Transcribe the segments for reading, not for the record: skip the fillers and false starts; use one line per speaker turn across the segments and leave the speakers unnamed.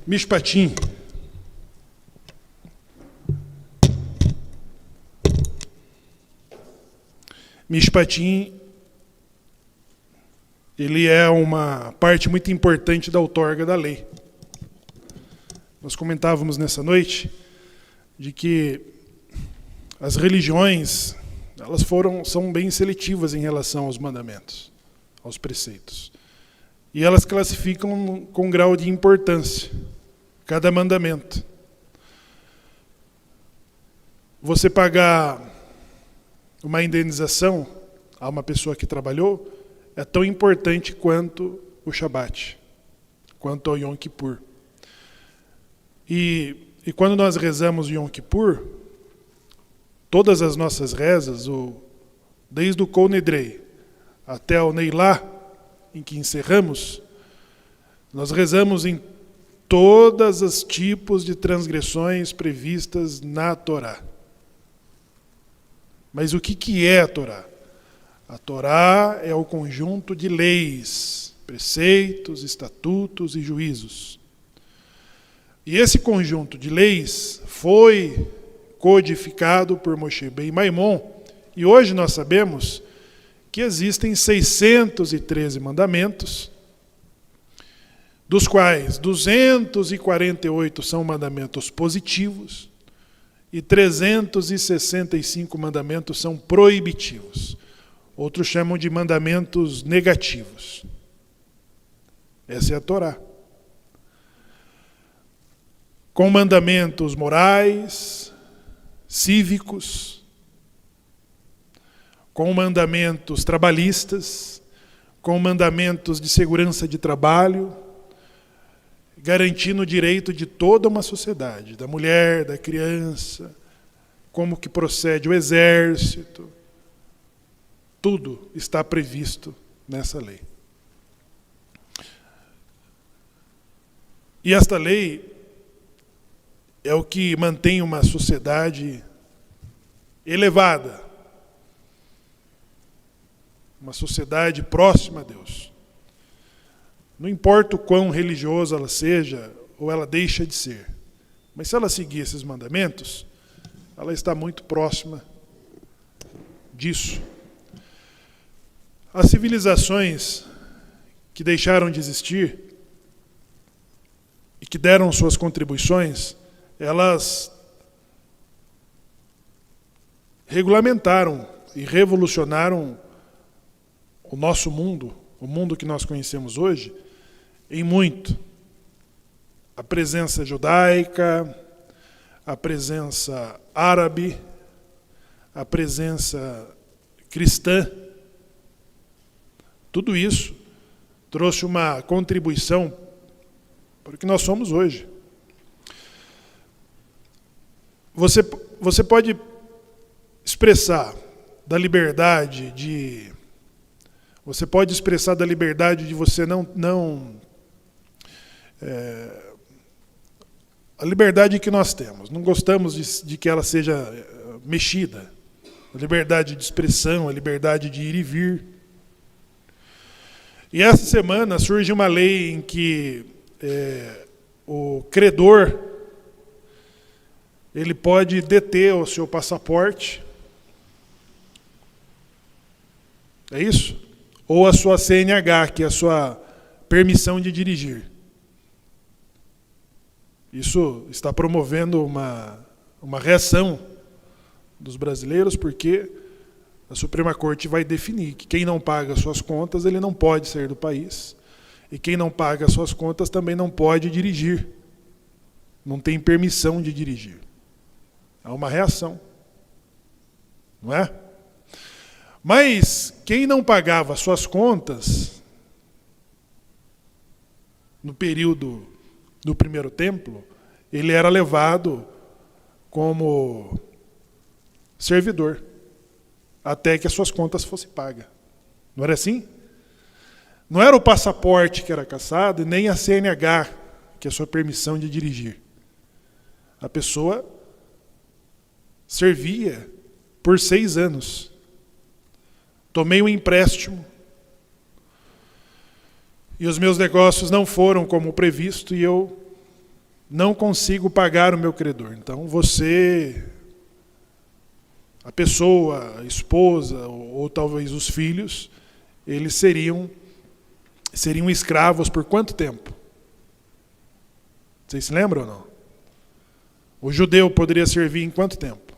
Mishpatim. Mishpatim, ele é uma parte muito importante da outorga da lei. Nós comentávamos nessa noite de que as religiões, elas são bem seletivas em relação aos mandamentos, aos preceitos. E elas classificam com grau de importância cada mandamento. Você pagar uma indenização a uma pessoa que trabalhou é tão importante quanto o Shabat, quanto o Yom Kippur. E quando nós rezamos o Yom Kippur, todas as nossas rezas, desde o Kol Nidrei até o Neilá, em que encerramos, nós rezamos em todos os tipos de transgressões previstas na Torá. Mas o que é a Torá? A Torá é o conjunto de leis, preceitos, estatutos e juízos. E esse conjunto de leis foi codificado por Moshe ben Maimon, e hoje nós sabemos que existem 613 mandamentos, dos quais 248 são mandamentos positivos e 365 mandamentos são proibitivos. Outros chamam de mandamentos negativos. Essa é a Torá. Com mandamentos morais, cívicos, com mandamentos trabalhistas, com mandamentos de segurança de trabalho, garantindo o direito de toda uma sociedade, da mulher, da criança, como que procede o exército. Tudo está previsto nessa lei. E esta lei é o que mantém uma sociedade elevada, uma sociedade próxima a Deus. Não importa o quão religiosa ela seja, ou ela deixa de ser. Mas se ela seguir esses mandamentos, ela está muito próxima disso. As civilizações que deixaram de existir e que deram suas contribuições, elas regulamentaram e revolucionaram o nosso mundo, o mundo que nós conhecemos hoje, em muito. A presença judaica, a presença árabe, a presença cristã, tudo isso trouxe uma contribuição para o que nós somos hoje. Você pode expressar da liberdade de... Você pode expressar da liberdade de você a liberdade que nós temos. Não gostamos de que ela seja mexida. A liberdade de expressão, a liberdade de ir e vir. E essa semana surge uma lei em que o credor ele pode deter o seu passaporte. É isso? Ou a sua CNH, que é a sua permissão de dirigir. Isso está promovendo uma reação dos brasileiros, porque a Suprema Corte vai definir que quem não paga suas contas, ele não pode sair do país. E quem não paga suas contas também não pode dirigir. Não tem permissão de dirigir. Há uma reação. Não é? Mas quem não pagava suas contas no período do primeiro templo, ele era levado como servidor, até que as suas contas fossem pagas. Não era assim? Não era o passaporte que era cassado, e nem a CNH, que é a sua permissão de dirigir. A pessoa servia por 6 anos. Tomei um empréstimo, e os meus negócios não foram como previsto, e eu não consigo pagar o meu credor. Então você, a pessoa, a esposa, ou talvez os filhos, eles seriam escravos por quanto tempo? Vocês se lembram ou não? O judeu poderia servir em quanto tempo?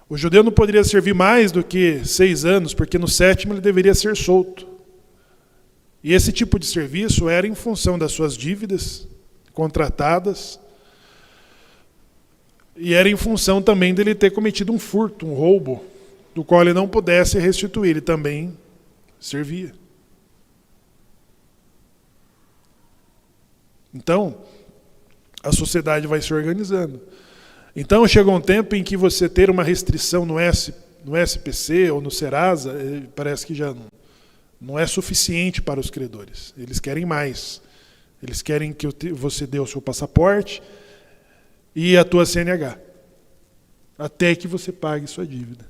O judeu não poderia servir mais do que 6 anos, porque no 7º ele deveria ser solto. E esse tipo de serviço era em função das suas dívidas contratadas, e era em função também dele ter cometido um furto, um roubo, do qual ele não pudesse restituir, ele também servia. Então, a sociedade vai se organizando. Então, chega um tempo em que você ter uma restrição no SPC ou no Serasa, parece que já não é suficiente para os credores. Eles querem mais. Eles querem que você dê o seu passaporte e a tua CNH, até que você pague sua dívida.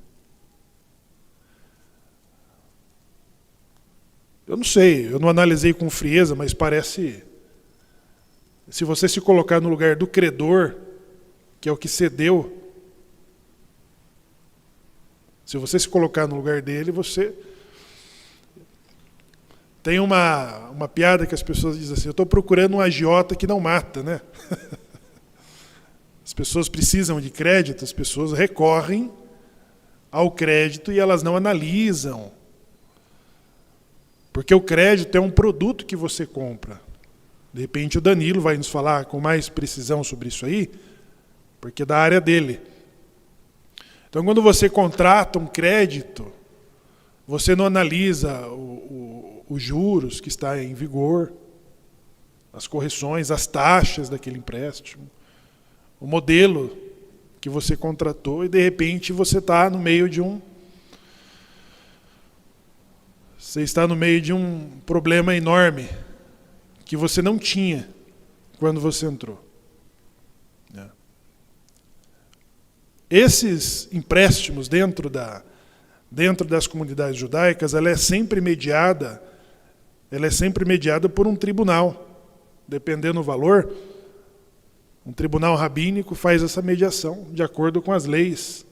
Eu não sei, eu não analisei com frieza, mas parece... Se você se colocar no lugar do credor, que é o que cedeu, se você se colocar no lugar dele, você... Tem uma piada que as pessoas dizem assim, eu estou procurando um agiota que não mata, né? As pessoas precisam de crédito, as pessoas recorrem ao crédito e elas não analisam. Porque o crédito é um produto que você compra. De repente o Danilo vai nos falar com mais precisão sobre isso aí, porque é da área dele. Então, quando você contrata um crédito, você não analisa os juros que está em vigor, as correções, as taxas daquele empréstimo, o modelo que você contratou, e de repente você está no meio de um problema enorme que você não tinha quando você entrou. Esses empréstimos dentro das comunidades judaicas, ela é sempre mediada por um tribunal. Dependendo do valor, um tribunal rabínico faz essa mediação de acordo com as leis.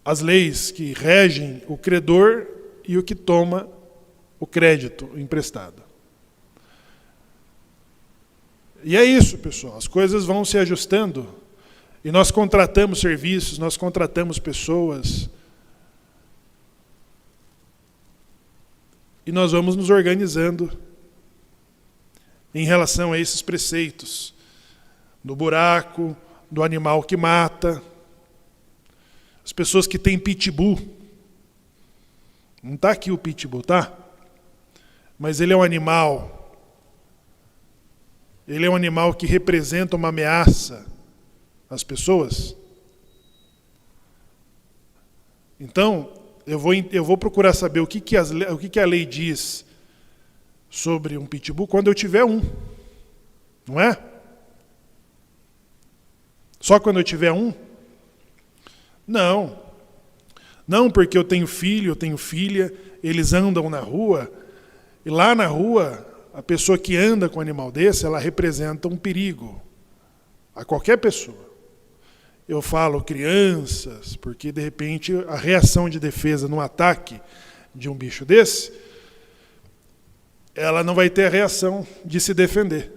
As leis que regem o credor e o que toma o crédito emprestado. E é isso, pessoal. As coisas vão se ajustando. E nós contratamos serviços, nós contratamos pessoas. E nós vamos nos organizando em relação a esses preceitos. Do buraco, do animal que mata. As pessoas que têm pitbull. Não está aqui o pitbull, tá? Mas ele é um animal. Ele é um animal que representa uma ameaça às pessoas. Então, eu vou procurar saber o que a lei diz sobre um pitbull quando eu tiver um. Não é? Só quando eu tiver um? Não. Não, porque eu tenho filho, eu tenho filha, eles andam na rua, e lá na rua, a pessoa que anda com um animal desse, ela representa um perigo a qualquer pessoa. Eu falo crianças, porque de repente a reação de defesa num ataque de um bicho desse, ela não vai ter a reação de se defender.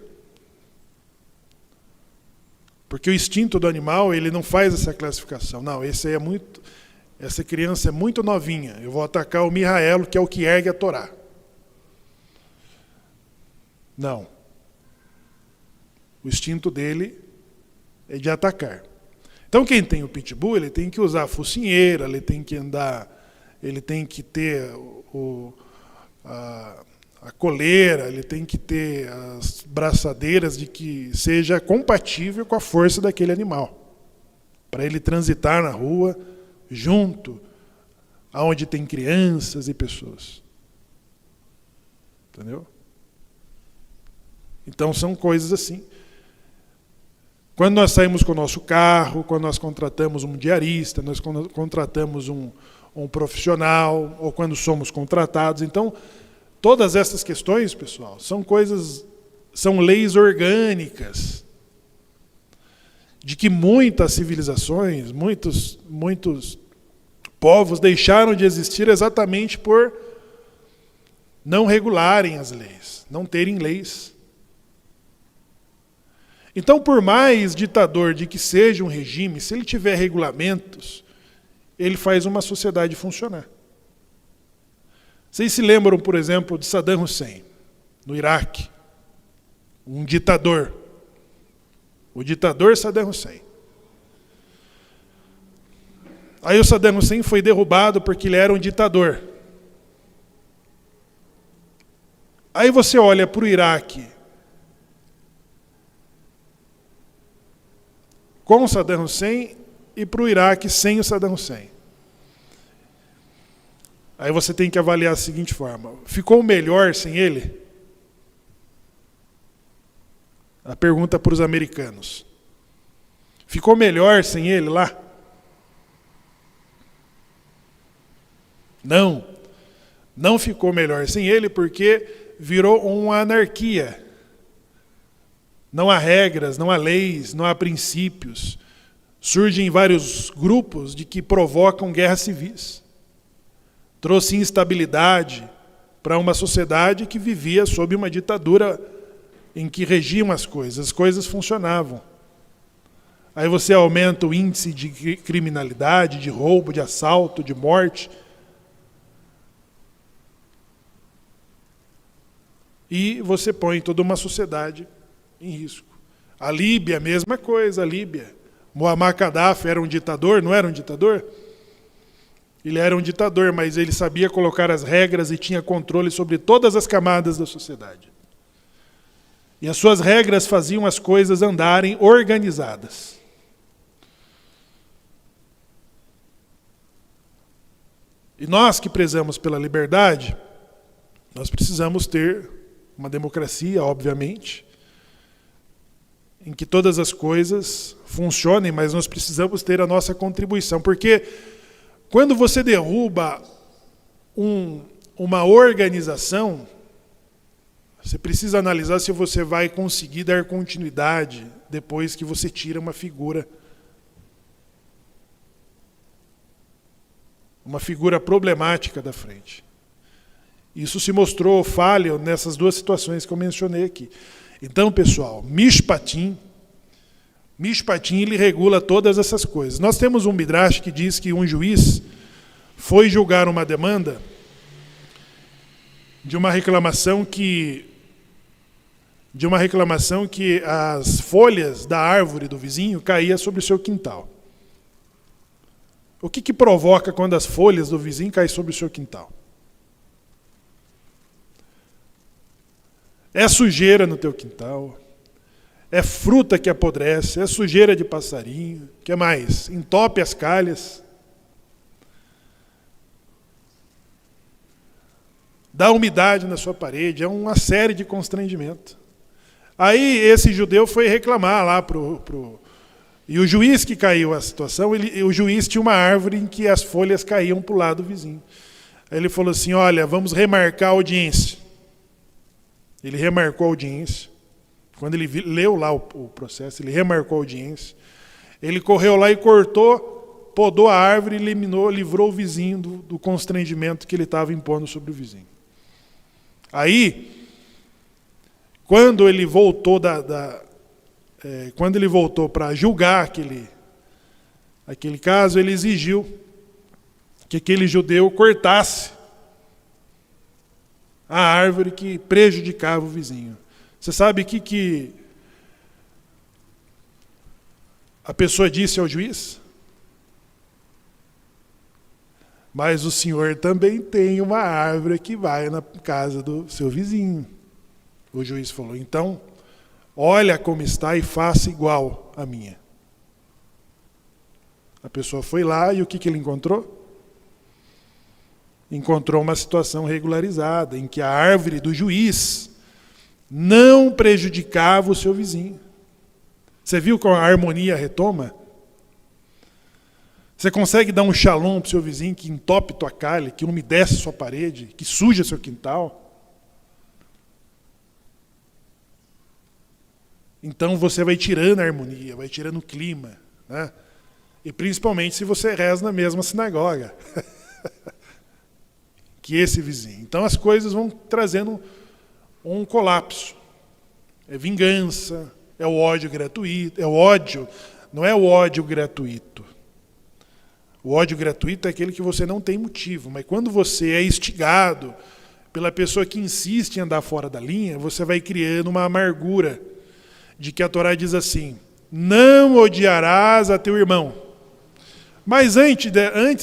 Porque o instinto do animal, ele não faz essa classificação. Não, essa criança é muito novinha, eu vou atacar o Mihaelo, que é o que ergue a Torá. Não. O instinto dele é de atacar. Então, quem tem o pitbull, ele tem que usar a focinheira, ele tem que andar, ele tem que ter a coleira, ele tem que ter as braçadeiras de que seja compatível com a força daquele animal, para ele transitar na rua junto aonde tem crianças e pessoas. Entendeu? Então são coisas assim. Quando nós saímos com o nosso carro, quando nós contratamos um diarista, nós contratamos um profissional, ou quando somos contratados, então Todas essas questões, pessoal, são leis orgânicas, de que muitas civilizações, muitos povos deixaram de existir exatamente por não regularem as leis, não terem leis. Então, por mais ditador de que seja um regime, se ele tiver regulamentos, ele faz uma sociedade funcionar. Vocês se lembram, por exemplo, de Saddam Hussein, no Iraque? Um ditador. O ditador Saddam Hussein. Aí o Saddam Hussein foi derrubado porque ele era um ditador. Aí você olha para o Iraque com o Saddam Hussein e para o Iraque sem o Saddam Hussein. Aí você tem que avaliar da seguinte forma: ficou melhor sem ele? A pergunta para os americanos. Ficou melhor sem ele lá? Não. Não ficou melhor sem ele porque virou uma anarquia. Não há regras, não há leis, não há princípios. Surgem vários grupos de que provocam guerras civis. Trouxe instabilidade para uma sociedade que vivia sob uma ditadura em que regiam as coisas funcionavam. Aí você aumenta o índice de criminalidade, de roubo, de assalto, de morte. E você põe toda uma sociedade em risco. A Líbia, a mesma coisa, a Líbia. Muammar Gaddafi era um ditador, não era um ditador? Ele era um ditador, mas ele sabia colocar as regras e tinha controle sobre todas as camadas da sociedade. E as suas regras faziam as coisas andarem organizadas. E nós que prezamos pela liberdade, nós precisamos ter uma democracia, obviamente, em que todas as coisas funcionem, mas nós precisamos ter a nossa contribuição, porque quando você derruba uma organização, você precisa analisar se você vai conseguir dar continuidade depois que você tira uma figura problemática da frente. Isso se mostrou falho nessas duas situações que eu mencionei aqui. Então, pessoal, Mishpatim, ele regula todas essas coisas. Nós temos um Midrash que diz que um juiz foi julgar uma demanda de uma reclamação que as folhas da árvore do vizinho caíam sobre o seu quintal. O que provoca quando as folhas do vizinho caem sobre o seu quintal? É sujeira no teu quintal, é fruta que apodrece, é sujeira de passarinho, o que mais? Entope as calhas, dá umidade na sua parede, é uma série de constrangimentos. Aí esse judeu foi reclamar lá e o juiz que caiu a situação, o juiz tinha uma árvore em que as folhas caíam para o lado do vizinho. Aí ele falou assim, olha, vamos remarcar a audiência. Ele remarcou a audiência. Quando ele leu lá o processo, ele remarcou a audiência. Ele correu lá e cortou, podou a árvore e livrou o vizinho do constrangimento que ele estava impondo sobre o vizinho. Aí, quando ele voltou para julgar aquele caso, ele exigiu que aquele judeu cortasse a árvore que prejudicava o vizinho. Você sabe o que a pessoa disse ao juiz? Mas o senhor também tem uma árvore que vai na casa do seu vizinho. O juiz falou, então, olha como está e faça igual a minha. A pessoa foi lá e o que ele encontrou? Encontrou uma situação regularizada, em que a árvore do juiz não prejudicava o seu vizinho. Você viu como a harmonia retoma? Você consegue dar um shalom para o seu vizinho que entope tua calha, que umedece sua parede, que suja seu quintal? Então você vai tirando a harmonia, vai tirando o clima, né? E principalmente se você reza na mesma sinagoga que esse vizinho. Então as coisas vão trazendo um colapso. É vingança, é o ódio gratuito, é o ódio, não é o ódio gratuito. O ódio gratuito é aquele que você não tem motivo, mas quando você é instigado pela pessoa que insiste em andar fora da linha, você vai criando uma amargura de que a Torá diz assim: não odiarás a teu irmão. Mas antes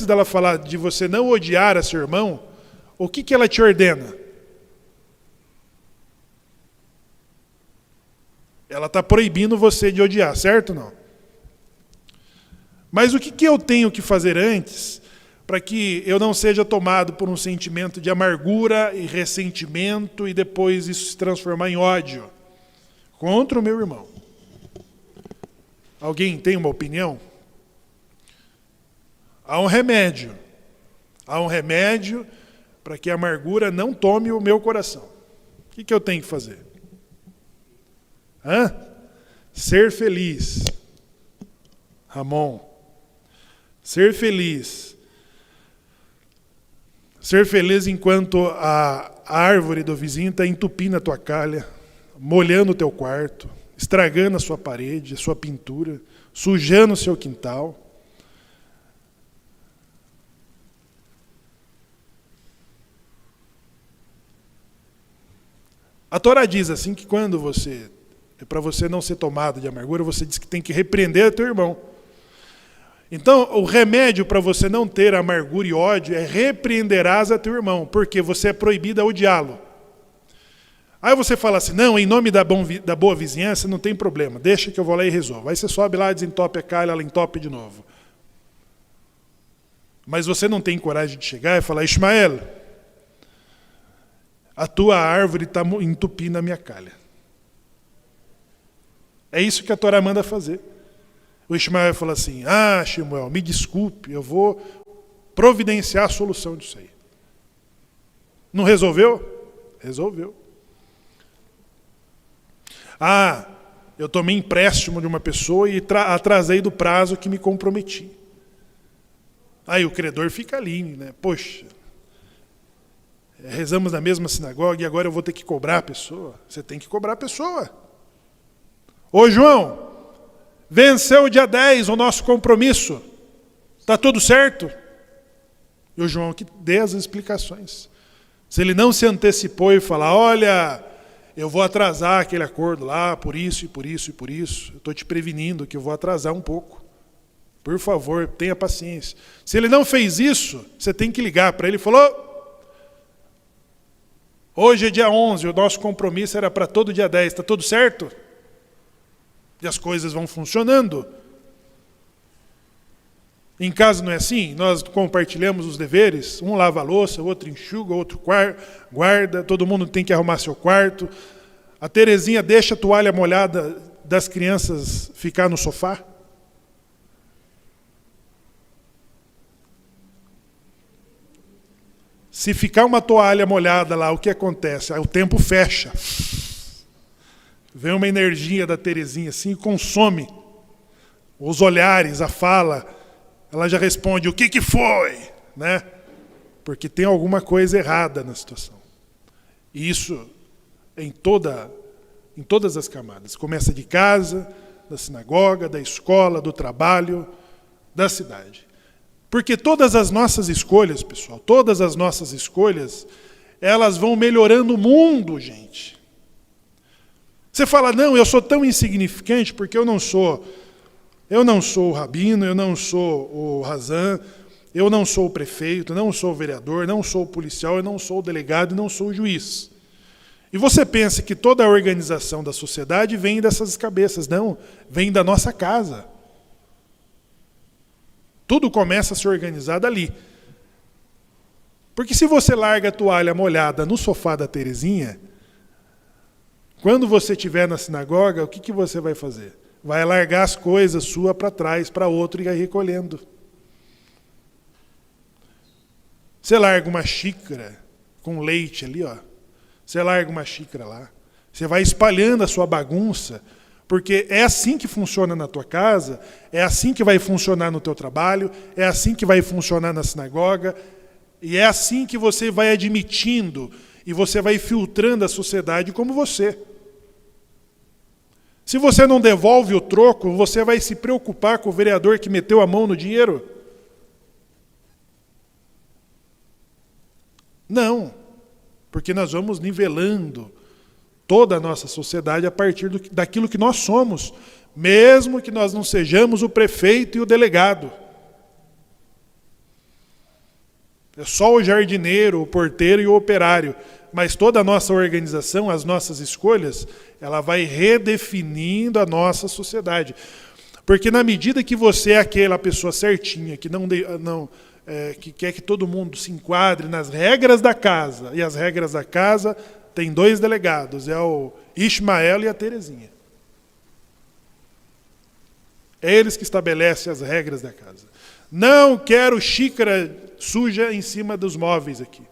dela falar de você não odiar a seu irmão, o que ela te ordena? Ela está proibindo você de odiar, certo ou não? Mas o que eu tenho que fazer antes para que eu não seja tomado por um sentimento de amargura e ressentimento e depois isso se transformar em ódio contra o meu irmão? Alguém tem uma opinião? Há um remédio. Há um remédio para que a amargura não tome o meu coração. O que eu tenho que fazer? Ser feliz. Ramon. Ser feliz. Ser feliz enquanto a árvore do vizinho está entupindo a tua calha, molhando o teu quarto, estragando a sua parede, a sua pintura, sujando o seu quintal. A Torá diz assim que quando para você não ser tomado de amargura, você diz que tem que repreender teu irmão. Então, o remédio para você não ter amargura e ódio é repreenderás a teu irmão, porque você é proibido a odiá-lo. Aí você fala assim, não, em nome da boa vizinhança não tem problema, deixa que eu vou lá e resolvo. Aí você sobe lá, desentope a calha, ela entope de novo. Mas você não tem coragem de chegar e falar, Ismael, a tua árvore está entupindo a minha calha. É isso que a Torá manda fazer. O Ismael fala assim, Shemuel, me desculpe, eu vou providenciar a solução disso aí. Não resolveu? Resolveu. Eu tomei empréstimo de uma pessoa e atrasei do prazo que me comprometi. Aí o credor fica ali, né? Poxa, rezamos na mesma sinagoga e agora eu vou ter que cobrar a pessoa. Você tem que cobrar a pessoa. Ô João, venceu o dia 10 o nosso compromisso. Está tudo certo? E o João que dê as explicações. Se ele não se antecipou e falar, olha, eu vou atrasar aquele acordo lá, por isso e por isso e por isso. Eu estou te prevenindo que eu vou atrasar um pouco. Por favor, tenha paciência. Se ele não fez isso, você tem que ligar para ele e falar, hoje é dia 11, o nosso compromisso era para todo dia 10, está tudo certo? E as coisas vão funcionando. Em casa não é assim? Nós compartilhamos os deveres, um lava a louça, o outro enxuga, o outro guarda, todo mundo tem que arrumar seu quarto. A Terezinha deixa a toalha molhada das crianças ficar no sofá. Se ficar uma toalha molhada lá, o que acontece? O tempo fecha. Vem uma energia da Terezinha assim e consome os olhares, a fala. Ela já responde, o que foi? Né? Porque tem alguma coisa errada na situação. E isso em todas as camadas. Começa de casa, da sinagoga, da escola, do trabalho, da cidade. Porque todas as nossas escolhas, pessoal, todas as nossas escolhas, elas vão melhorando o mundo, gente. Você fala, não, eu sou tão insignificante porque eu não sou o rabino, eu não sou o razan, eu não sou o prefeito, não sou o vereador, não sou o policial, eu não sou o delegado, não sou o juiz. E você pensa que toda a organização da sociedade vem dessas cabeças. Não, vem da nossa casa. Tudo começa a se organizar dali. Porque se você larga a toalha molhada no sofá da Terezinha, quando você estiver na sinagoga, o que você vai fazer? Vai largar as coisas suas para trás, para outro e ir recolhendo. Você larga uma xícara com leite ali, ó. Você larga uma xícara lá. Você vai espalhando a sua bagunça, Porque é assim que funciona na tua casa, é assim que vai funcionar no teu trabalho, é assim que vai funcionar na sinagoga, e é assim que você vai admitindo e você vai filtrando a sociedade como você. Se você não devolve o troco, você vai se preocupar com o vereador que meteu a mão no dinheiro? Não, porque nós vamos nivelando toda a nossa sociedade a partir daquilo que nós somos, mesmo que nós não sejamos o prefeito e o delegado. É só o jardineiro, o porteiro e o operário. Mas toda a nossa organização, as nossas escolhas, ela vai redefinindo a nossa sociedade. Porque na medida que você é aquela pessoa certinha, que que quer que todo mundo se enquadre nas regras da casa, e as regras da casa tem 2 delegados, é o Ismael e a Terezinha. É eles que estabelecem as regras da casa. Não quero xícara suja em cima dos móveis aqui.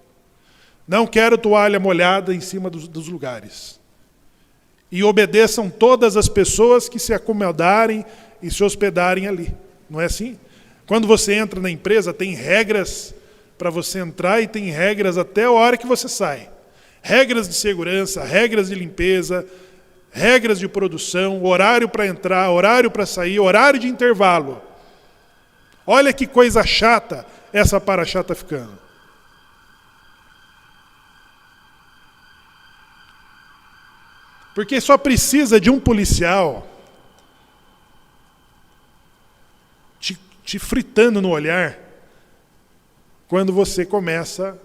Não quero toalha molhada em cima dos lugares. E obedeçam todas as pessoas que se acomodarem e se hospedarem ali. Não é assim? Quando você entra na empresa, tem regras para você entrar e tem regras até a hora que você sai. Regras de segurança, regras de limpeza, regras de produção, horário para entrar, horário para sair, horário de intervalo. Olha que coisa chata essa paraxá está ficando. Porque só precisa de um policial te fritando no olhar quando você começa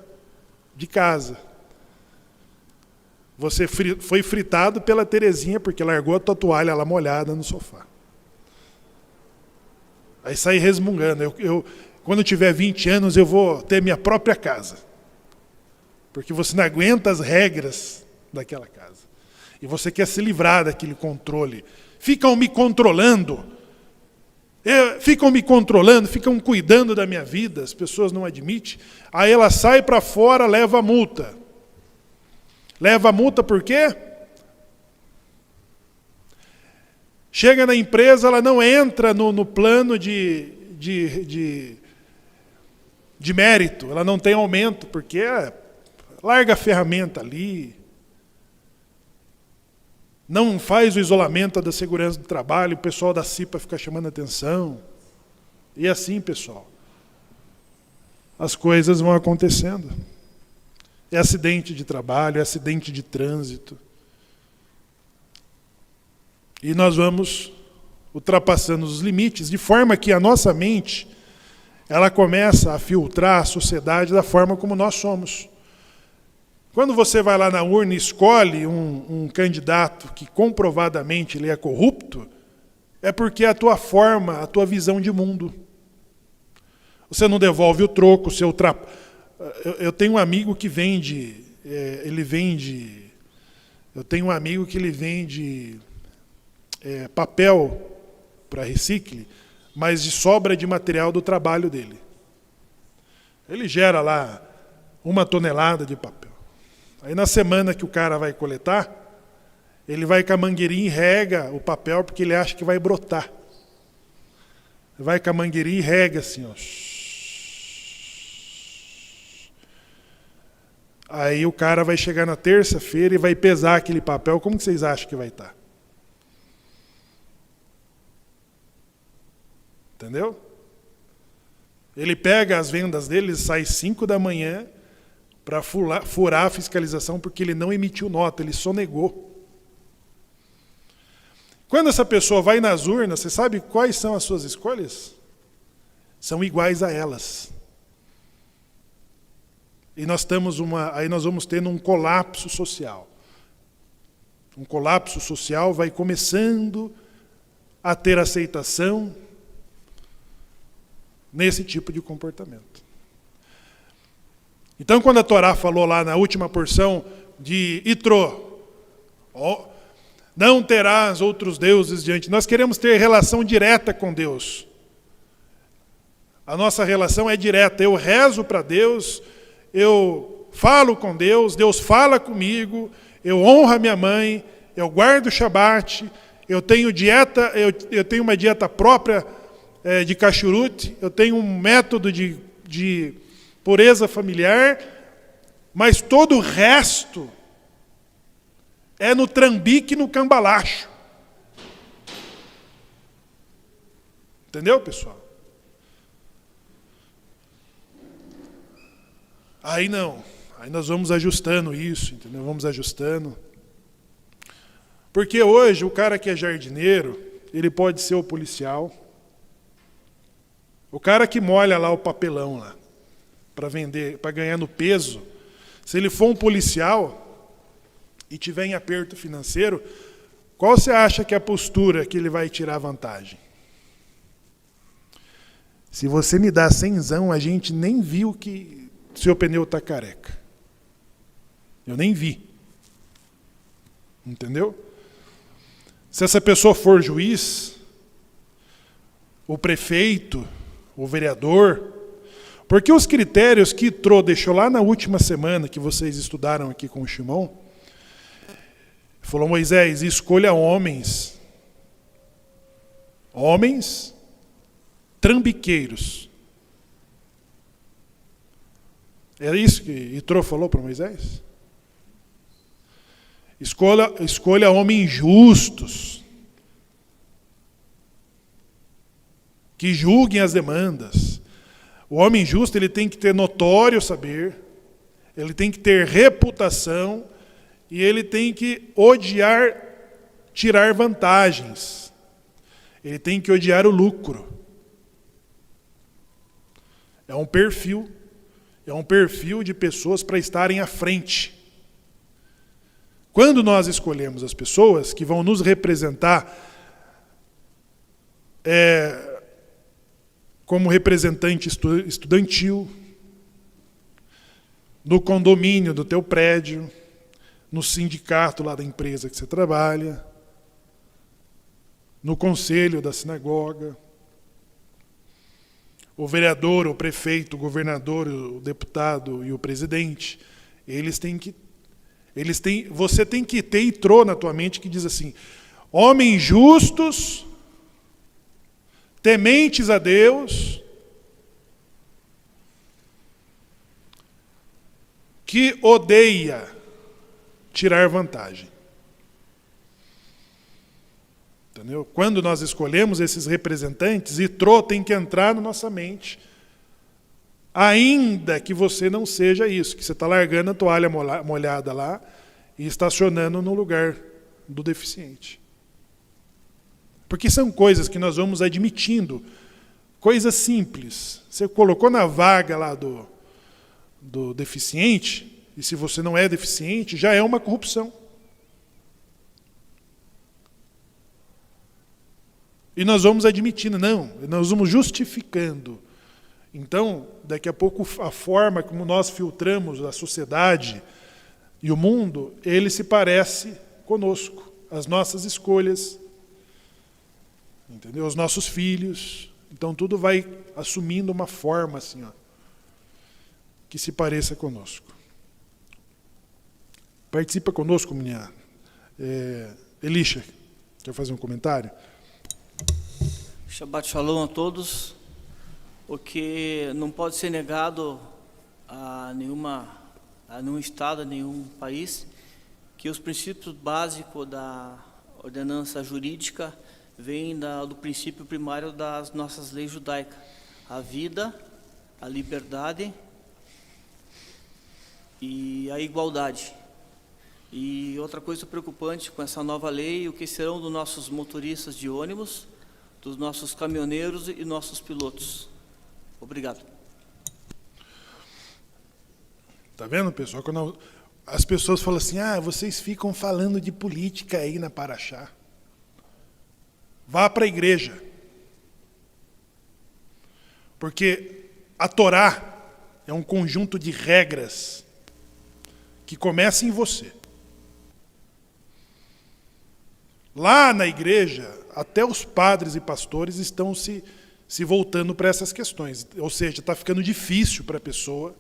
de casa. Você foi fritado pela Terezinha porque largou a tua toalha lá molhada no sofá. Aí sai resmungando. Quando eu tiver 20 anos, eu vou ter minha própria casa. Porque você não aguenta as regras daquela casa. E você quer se livrar daquele controle. Ficam me controlando, ficam cuidando da minha vida, as pessoas não admitem. Aí ela sai para fora, leva a multa. Leva a multa por quê? Chega na empresa, ela não entra no plano de mérito, ela não tem aumento, porque larga a ferramenta ali, não faz o isolamento da segurança do trabalho, o pessoal da CIPA fica chamando atenção. E assim, pessoal, as coisas vão acontecendo. É acidente de trabalho, é acidente de trânsito. E nós vamos ultrapassando os limites, de forma que a nossa mente, ela começa a filtrar a sociedade da forma como nós somos. Quando você vai lá na urna e escolhe um candidato que comprovadamente ele é corrupto, é porque é a tua forma, a tua visão de mundo. Você não devolve o troco, eu tenho um amigo que vende, papel para recicle, mas de sobra de material do trabalho dele. Ele gera lá 1 tonelada de papel. Aí na semana que o cara vai coletar, ele vai com a mangueirinha e rega o papel porque ele acha que vai brotar. Vai com a mangueirinha e rega assim, ó. Aí o cara vai chegar na terça-feira e vai pesar aquele papel. Como que vocês acham que vai estar? Entendeu? Ele pega as vendas dele, sai 5 da manhã para furar a fiscalização, porque ele não emitiu nota, ele sonegou. Quando essa pessoa vai nas urnas, você sabe quais são as suas escolhas? São iguais a elas. E aí nós vamos tendo um colapso social. Um colapso social vai começando a ter aceitação nesse tipo de comportamento. Então, quando a Torá falou lá na última porção de Itró, não terás outros deuses diante. Nós queremos ter relação direta com Deus. A nossa relação é direta. Eu rezo para Deus, eu falo com Deus, Deus fala comigo, eu honro a minha mãe, eu guardo o Shabat, eu tenho dieta, eu tenho uma dieta própria de cachurute, eu tenho um método de pureza familiar, mas todo o resto é no trambique e no cambalacho. Entendeu, pessoal? Aí não. Aí nós vamos ajustando isso, entendeu? Vamos ajustando. Porque hoje o cara que é jardineiro, ele pode ser o policial. O cara que molha lá o papelão lá, para vender, para ganhar no peso, se ele for um policial e tiver em aperto financeiro, qual você acha que é a postura que ele vai tirar vantagem? Se você me dá 100zão, a gente nem viu que seu pneu está careca. Eu nem vi. Entendeu? Se essa pessoa for juiz, o prefeito, o vereador, porque os critérios que Itrô deixou lá na última semana, que vocês estudaram aqui com o Shimon, falou: Moisés, escolha homens trambiqueiros. Era isso que Itrô falou para Moisés? Escolha homens justos, que julguem as demandas. O homem justo, ele tem que ter notório saber, ele tem que ter reputação e ele tem que odiar tirar vantagens. Ele tem que odiar o lucro. É um perfil de pessoas para estarem à frente. Quando nós escolhemos as pessoas que vão nos representar como representante estudantil, no condomínio do teu prédio, no sindicato lá da empresa que você trabalha, no conselho da sinagoga, o vereador, o prefeito, o governador, o deputado e o presidente, você tem que ter Itrô na tua mente que diz assim: homens justos, tementes a Deus, que odeia tirar vantagem. Entendeu? Quando nós escolhemos esses representantes, Itrô tem que entrar na nossa mente, ainda que você não seja isso, que você está largando a toalha molhada lá e estacionando no lugar do deficiente. Porque são coisas que nós vamos admitindo, coisas simples. Você colocou na vaga lá do deficiente, e se você não é deficiente, já é uma corrupção. E nós vamos admitindo, não, nós vamos justificando. Então, daqui a pouco, a forma como nós filtramos a sociedade e o mundo, ele se parece conosco, as nossas escolhas, entendeu? Os nossos filhos. Então, tudo vai assumindo uma forma assim, ó, que se pareça conosco. Participa conosco, minha Elisha, quer fazer um comentário?
Shabbat Shalom a todos. O que não pode ser negado a nenhum estado, a nenhum país, que os princípios básicos da ordenança jurídica vêm do princípio primário das nossas leis judaicas: a vida, a liberdade e a igualdade. E outra coisa preocupante com essa nova lei: o que serão dos nossos motoristas de ônibus, dos nossos caminhoneiros e nossos pilotos. Obrigado.
Tá vendo, pessoal? Quando as pessoas falam assim: vocês ficam falando de política aí na Paraxá. Vá para a igreja. Porque a Torá é um conjunto de regras que começa em você. Lá na igreja, até os padres e pastores estão se voltando para essas questões. Ou seja, está ficando difícil para a pessoa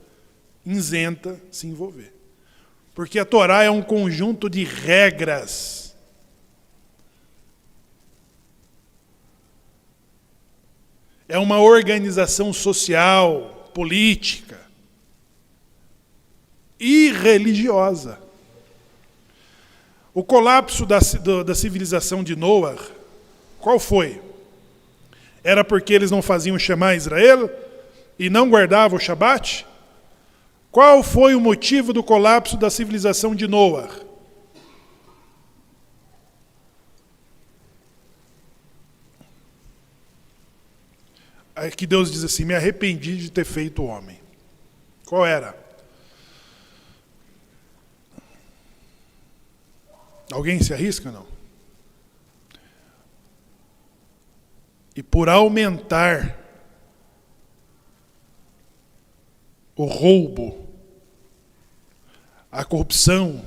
isenta se envolver. Porque a Torá é um conjunto de regras é uma organização social, política e religiosa. O colapso da civilização de Noé, qual foi? Era porque eles não faziam Shema Israel e não guardavam o Shabat? Qual foi o motivo do colapso da civilização de Noé? Aí que Deus diz assim, me arrependi de ter feito o homem. Qual era? Alguém se arrisca, não? E por aumentar o roubo, a corrupção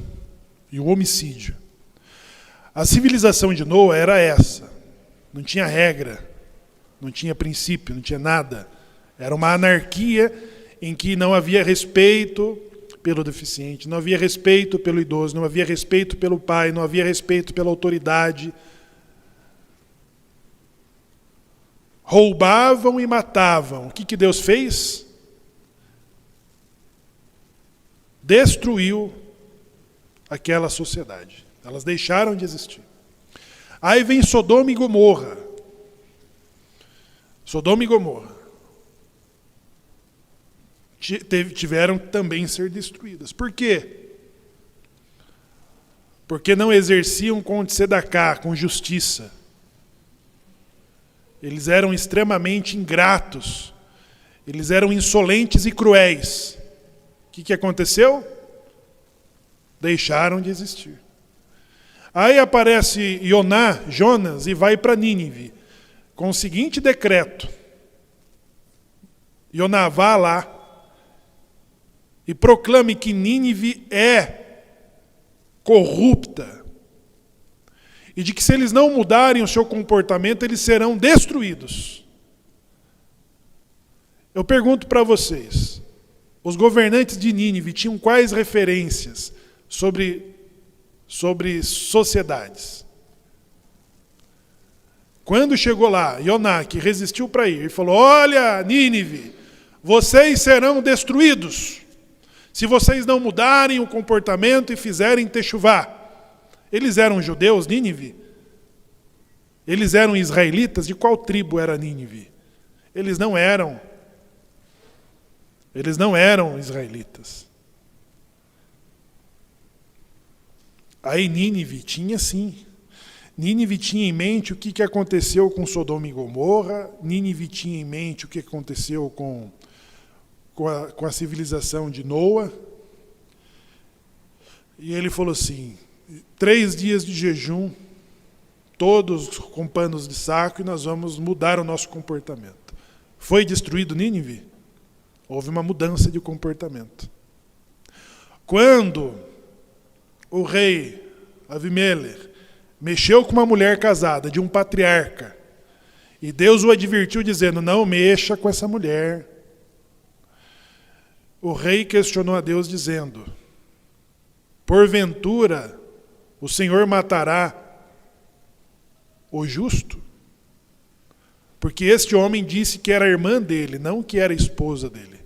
e o homicídio. A civilização de Noé era essa. Não tinha regra, não tinha princípio, não tinha nada. Era uma anarquia em que não havia respeito pelo deficiente, não havia respeito pelo idoso, não havia respeito pelo pai, não havia respeito pela autoridade. Roubavam e matavam. O que Deus fez? Destruiu aquela sociedade. Elas deixaram de existir. Aí vem Sodoma e Gomorra. Sodoma e Gomorra tiveram que também ser destruídas. Por quê? Porque não exerciam com tzedakah, com justiça. Eles eram extremamente ingratos. Eles eram insolentes e cruéis. O que aconteceu? Deixaram de existir. Aí aparece Jonas, e vai para Nínive, com o seguinte decreto. Joná, vá lá e proclame que Nínive é corrupta. E de que se eles não mudarem o seu comportamento, eles serão destruídos. Eu pergunto para vocês, os governantes de Nínive tinham quais referências sobre sociedades? Quando chegou lá, Joná, que resistiu para ir, e falou, olha, Nínive, vocês serão destruídos se vocês não mudarem o comportamento e fizerem techuvá. Eles eram judeus, Nínive? Eles eram israelitas? De qual tribo era Nínive? Eles não eram israelitas. Aí Nínive tinha sim. Nínive tinha em mente o que aconteceu com Sodoma e Gomorra. Nínive tinha em mente o que aconteceu com a civilização de Noé. E ele falou assim, 3 dias de jejum, todos com panos de saco, e nós vamos mudar o nosso comportamento. Foi destruído Nínive? Houve uma mudança de comportamento. Quando o rei Avimelech mexeu com uma mulher casada, de um patriarca, e Deus o advertiu dizendo, não mexa com essa mulher. O rei questionou a Deus dizendo, porventura o Senhor matará o justo? Porque este homem disse que era irmã dele, não que era esposa dele.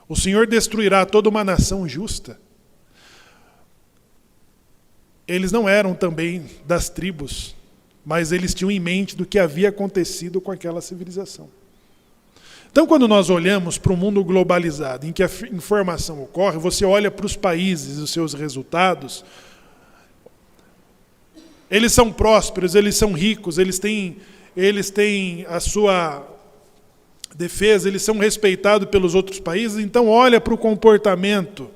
O Senhor destruirá toda uma nação justa? Eles não eram também das tribos, mas eles tinham em mente do que havia acontecido com aquela civilização. Então, quando nós olhamos para o mundo globalizado, em que a informação ocorre, você olha para os países e os seus resultados, eles são prósperos, eles são ricos, eles têm a sua defesa, eles são respeitados pelos outros países, então olha para o comportamento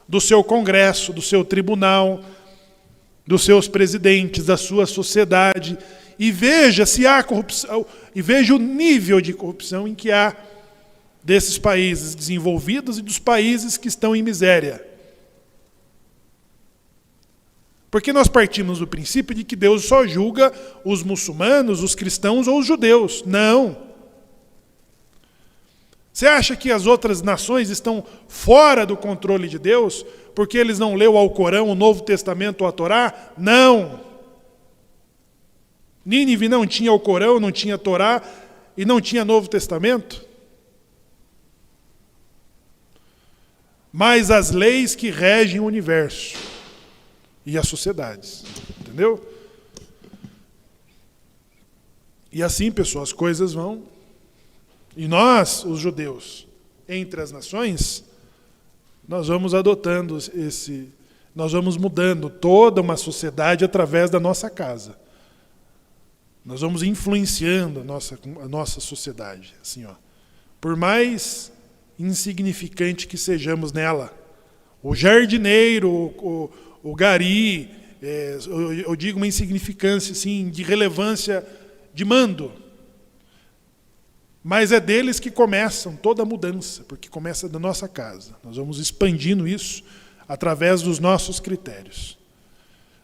do seu congresso, do seu tribunal, dos seus presidentes, da sua sociedade, e veja se há corrupção, e veja o nível de corrupção em que há desses países desenvolvidos e dos países que estão em miséria. Porque nós partimos do princípio de que Deus só julga os muçulmanos, os cristãos ou os judeus. Não. Você acha que as outras nações estão fora do controle de Deus porque eles não leu o Alcorão, o Novo Testamento ou a Torá? Não. Nínive não tinha Alcorão, não tinha Torá, e não tinha Novo Testamento? Mas as leis que regem o universo e as sociedades. Entendeu? E assim, pessoal, as coisas vão. E nós, os judeus, entre as nações, nós vamos adotando nós vamos mudando toda uma sociedade através da nossa casa. Nós vamos influenciando a nossa sociedade. Assim, ó. Por mais insignificante que sejamos nela. O jardineiro, o gari, eu digo uma insignificância assim, de relevância, de mando. Mas é deles que começam toda a mudança, porque começa da nossa casa. Nós vamos expandindo isso através dos nossos critérios.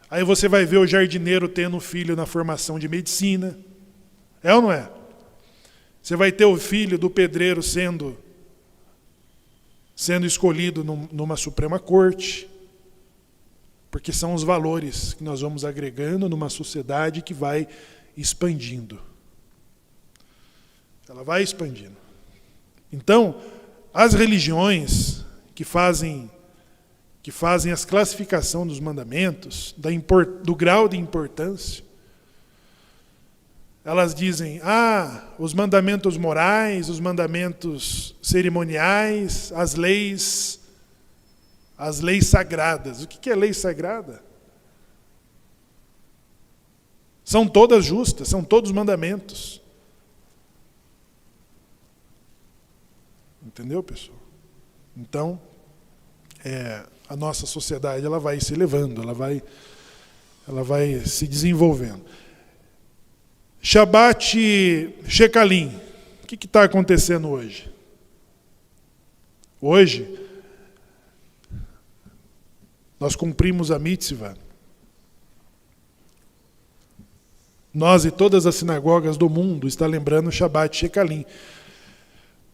Aí você vai ver o jardineiro tendo um filho na formação de medicina. É ou não é? Você vai ter o filho do pedreiro sendo escolhido numa Suprema Corte, porque são os valores que nós vamos agregando numa sociedade que vai expandindo. Ela vai expandindo. Então, as religiões que fazem as classificação dos mandamentos, do grau de importância, elas dizem, os mandamentos morais, os mandamentos cerimoniais, as leis sagradas. O que é lei sagrada? São todas justas, são todos mandamentos. Entendeu, pessoal? Então, a nossa sociedade ela vai se elevando, ela vai se desenvolvendo. Shabbat Shekalim. O que está acontecendo hoje? Hoje, nós cumprimos a mitzvah. Nós e todas as sinagogas do mundo estão lembrando o Shabbat Shekalim.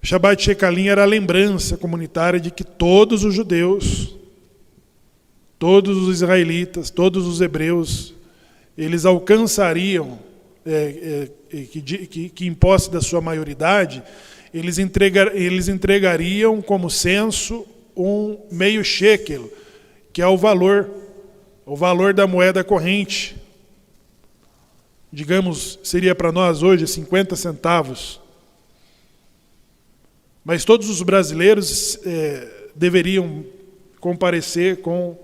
Shabbat Shekalim era a lembrança comunitária de que todos os judeus, todos os israelitas, todos os hebreus, eles alcançariam, que em posse da sua maioridade, eles entregariam como censo um meio shekel, que é o valor da moeda corrente. Digamos, seria para nós hoje 50 centavos. Mas todos os brasileiros deveriam comparecer com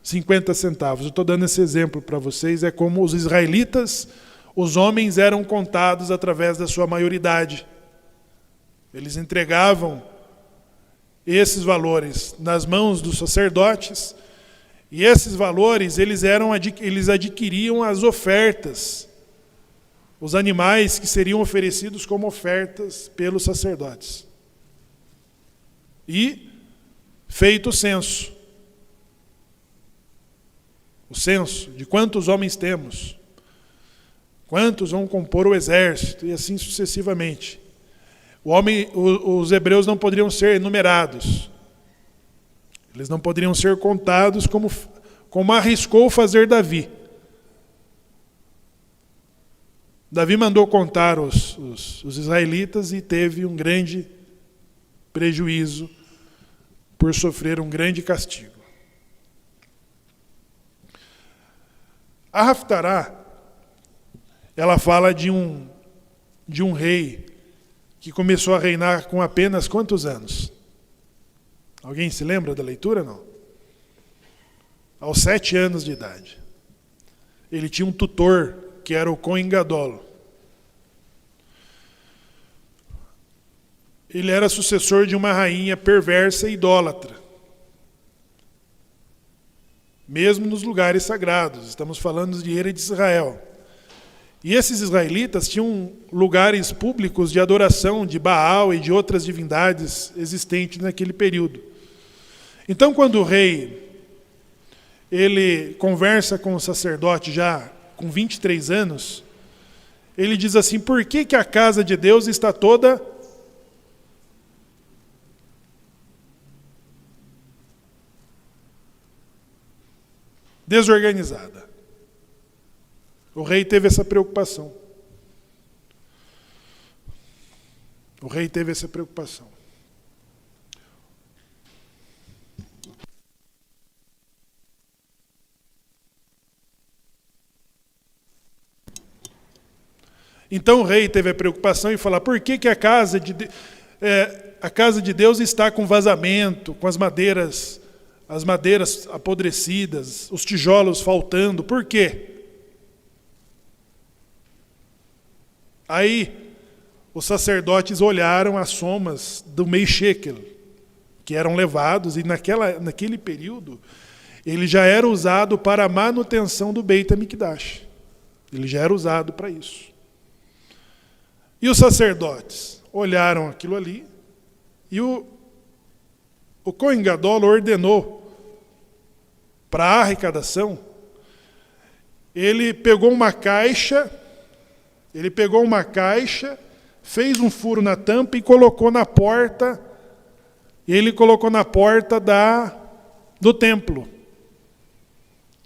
50 centavos. Eu estou dando esse exemplo para vocês. É como os israelitas, os homens eram contados através da sua maioridade. Eles entregavam esses valores nas mãos dos sacerdotes, e esses valores eles adquiriam as ofertas, os animais que seriam oferecidos como ofertas pelos sacerdotes. E feito o censo de quantos homens temos, quantos vão compor o exército, e assim sucessivamente. Os hebreus não poderiam ser enumerados. Eles não poderiam ser contados como arriscou fazer Davi. Davi mandou contar os israelitas e teve um grande prejuízo por sofrer um grande castigo. A Haftará, ela fala de um rei que começou a reinar com apenas quantos anos? Alguém se lembra da leitura, não? Aos 7 anos de idade. Ele tinha um tutor, que era o Cohen Gadol. Ele era sucessor de uma rainha perversa e idólatra. Mesmo nos lugares sagrados. Estamos falando de Eretz Israel. E esses israelitas tinham lugares públicos de adoração de Baal e de outras divindades existentes naquele período. Então, quando o rei ele conversa com o sacerdote já com 23 anos, ele diz assim, por que a casa de Deus está toda desorganizada? O rei teve essa preocupação. O rei teve essa preocupação. Então o rei teve a preocupação em falar: por que a casa de Deus está com vazamento, com as madeiras apodrecidas, os tijolos faltando? Por quê? Aí os sacerdotes olharam as somas do meio shekel, que eram levados, e naquele período ele já era usado para a manutenção do Beit HaMikdash. Ele já era usado para isso. E os sacerdotes olharam aquilo ali, e o Kohen Gadol ordenou para a arrecadação. Ele pegou uma caixa, fez um furo na tampa e colocou na porta. Ele colocou na porta do templo.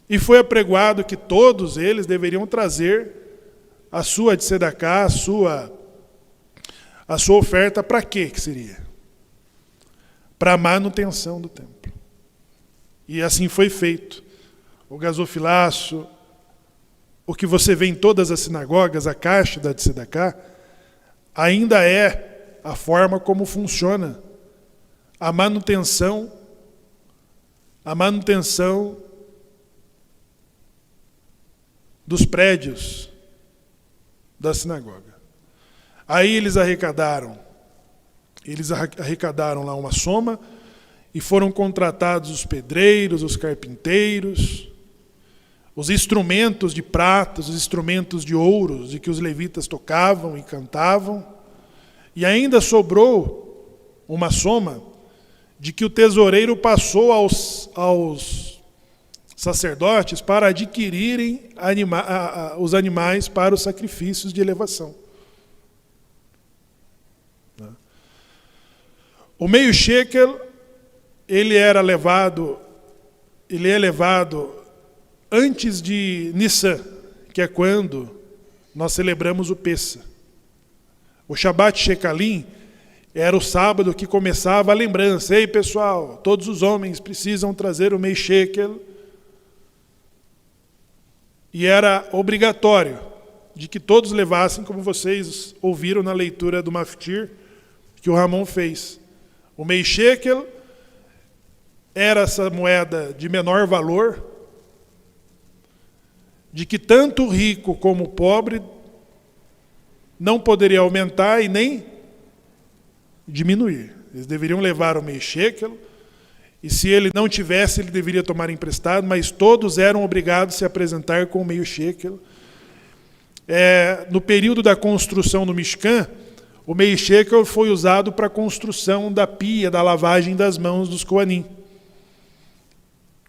E foi apregoado que todos eles deveriam trazer a sua tzedakah, a sua oferta. Para quê que seria? Para a manutenção do templo. E assim foi feito. O gasofilaço, o que você vê em todas as sinagogas, a caixa da tzedakah, ainda é a forma como funciona a manutenção dos prédios da sinagoga. Aí eles arrecadaram lá uma soma e foram contratados os pedreiros, os carpinteiros, os instrumentos de prata, os instrumentos de ouro de que os levitas tocavam e cantavam. E ainda sobrou uma soma de que o tesoureiro passou aos sacerdotes para adquirirem os animais para os sacrifícios de elevação. O meio shekel, ele é levado antes de Nissan, que é quando nós celebramos o Pessa. O Shabbat Shekalim era o sábado que começava a lembrança. Ei, pessoal, todos os homens precisam trazer o meio shekel. E era obrigatório de que todos levassem, como vocês ouviram na leitura do Maftir, que o Ramon fez. O meio shekel era essa moeda de menor valor, de que tanto o rico como o pobre não poderia aumentar e nem diminuir. Eles deveriam levar o meio shekel, e se ele não tivesse, ele deveria tomar emprestado, mas todos eram obrigados a se apresentar com o meio shekel. No período da construção do Mishkan, o meio shekel foi usado para a construção da pia, da lavagem das mãos dos Kohanim.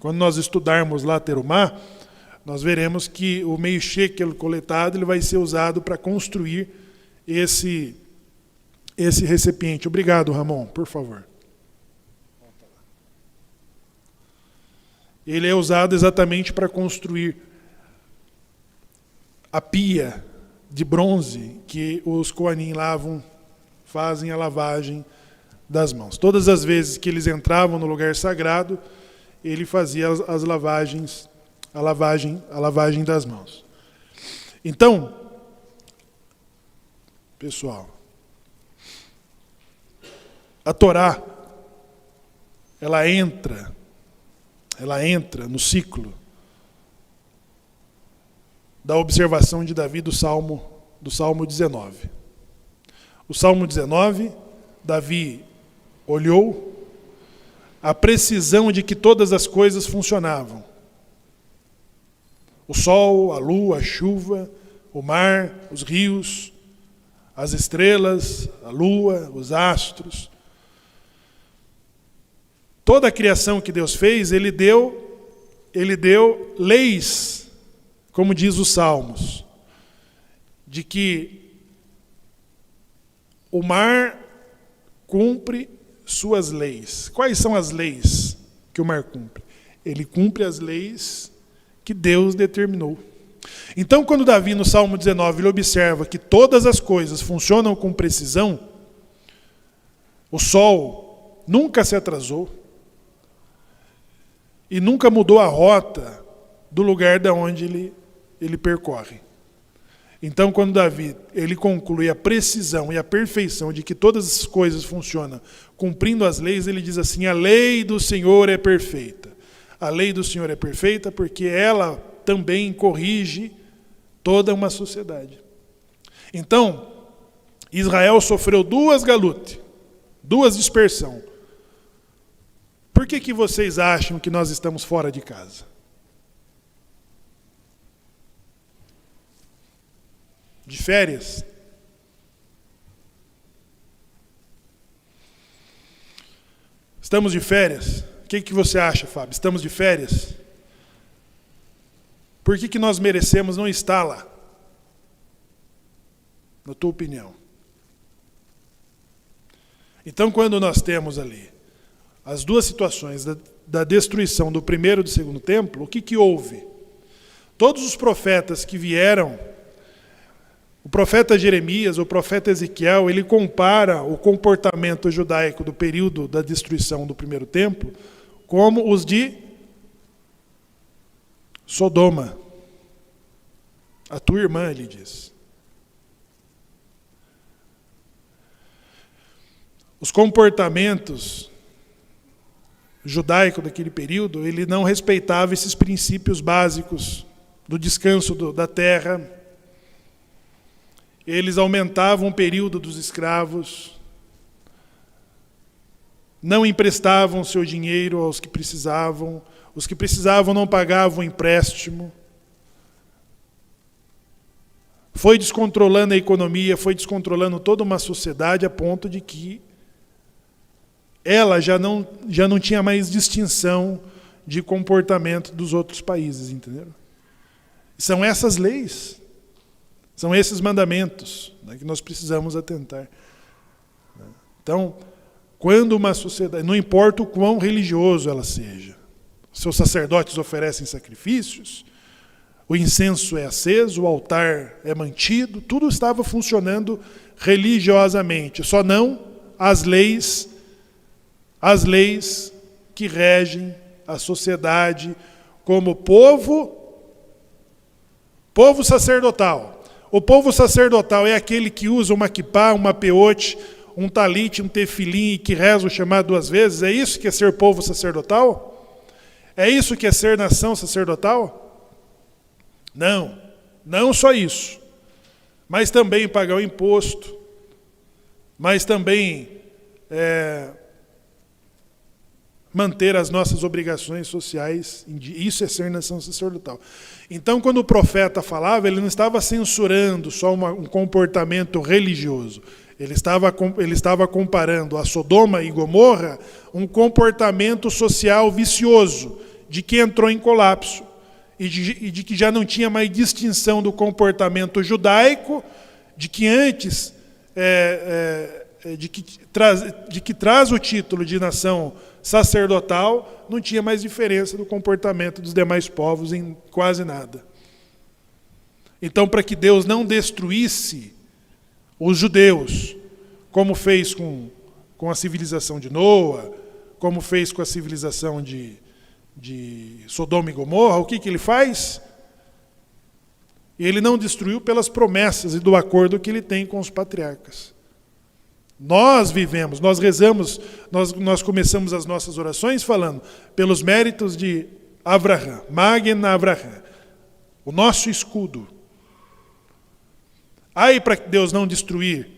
Quando nós estudarmos lá Terumá, nós veremos que o meio shekel coletado ele vai ser usado para construir esse recipiente. Obrigado, Ramon, por favor. Ele é usado exatamente para construir a pia de bronze que os Kohanim fazem a lavagem das mãos. Todas as vezes que eles entravam no lugar sagrado, ele fazia a lavagem das mãos. Então, pessoal, a Torá, ela entra no ciclo da observação de Davi do Salmo 19. O Salmo 19, Davi olhou a precisão de que todas as coisas funcionavam. O sol, a lua, a chuva, o mar, os rios, as estrelas, a lua, os astros. Toda a criação que Deus fez, Ele deu leis, como diz os Salmos, de que o mar cumpre suas leis. Quais são as leis que o mar cumpre? Ele cumpre as leis que Deus determinou. Então, quando Davi, no Salmo 19, ele observa que todas as coisas funcionam com precisão, O sol nunca se atrasou e nunca mudou a rota do lugar da onde ele percorre. Então, quando Davi ele conclui a precisão e a perfeição de que todas as coisas funcionam cumprindo as leis, ele diz assim: a lei do Senhor é perfeita. A lei do Senhor é perfeita porque ela também corrige toda uma sociedade. Então, Israel sofreu duas galutes, duas dispersão. Por que vocês acham que nós estamos fora de casa? De férias? Estamos de férias? O que você acha, Fábio? Estamos de férias? Por que nós merecemos não estar lá? Na tua opinião. Então, quando nós temos ali as duas situações da destruição do primeiro e do segundo templo, o que houve? Todos os profetas que vieram, o profeta Jeremias, o profeta Ezequiel, ele compara o comportamento judaico do período da destruição do primeiro templo como os de Sodoma. A tua irmã, ele diz. Os comportamentos judaicos daquele período, ele não respeitava esses princípios básicos do descanso da terra. Eles aumentavam o período dos escravos, não emprestavam seu dinheiro aos que precisavam, os que precisavam não pagavam empréstimo. Foi descontrolando a economia, foi descontrolando toda uma sociedade a ponto de que ela já não tinha mais distinção de comportamento dos outros países, entenderam? São essas leis, são esses mandamentos, né, que nós precisamos atentar. Então, quando uma sociedade, não importa o quão religioso ela seja, seus sacerdotes oferecem sacrifícios, o incenso é aceso, o altar é mantido, tudo estava funcionando religiosamente, só não as leis que regem a sociedade como povo sacerdotal. O povo sacerdotal é aquele que usa uma quipá, uma peote, um talite, um tefilim e que reza o chamado 2 vezes. É isso que é ser povo sacerdotal? É isso que é ser nação sacerdotal? Não só isso. Mas também pagar o imposto, mas também manter as nossas obrigações sociais. Isso é ser nação sacerdotal. Então, quando o profeta falava, ele não estava censurando só um comportamento religioso. Ele estava comparando a Sodoma e Gomorra um comportamento social vicioso, de que entrou em colapso, e de que já não tinha mais distinção do comportamento judaico, de que antes, de que traz o título de nação sacerdotal, não tinha mais diferença do comportamento dos demais povos em quase nada. Então, para que Deus não destruísse os judeus, como fez com a civilização de Noa, como fez com a civilização de Sodoma e Gomorra, o que ele faz? Ele não destruiu pelas promessas e do acordo que ele tem com os patriarcas. Nós vivemos, nós rezamos, nós começamos as nossas orações falando pelos méritos de Avraham, Magen Avraham, o nosso escudo. Aí, para Deus não destruir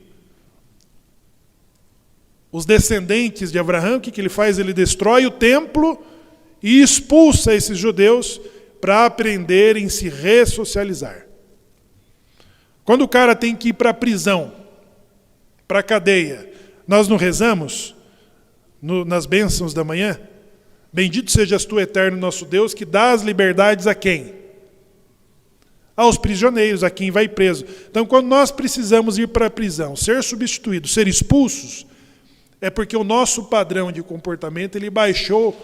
os descendentes de Avraham, o que ele faz? Ele destrói o templo e expulsa esses judeus para aprenderem a se ressocializar. Quando o cara tem que ir para a prisão, para a cadeia, nós não rezamos nas bênçãos da manhã? Bendito sejas tu, eterno nosso Deus, que dá as liberdades a quem? Aos prisioneiros, a quem vai preso. Então, quando nós precisamos ir para a prisão, ser substituídos, ser expulsos, é porque o nosso padrão de comportamento ele baixou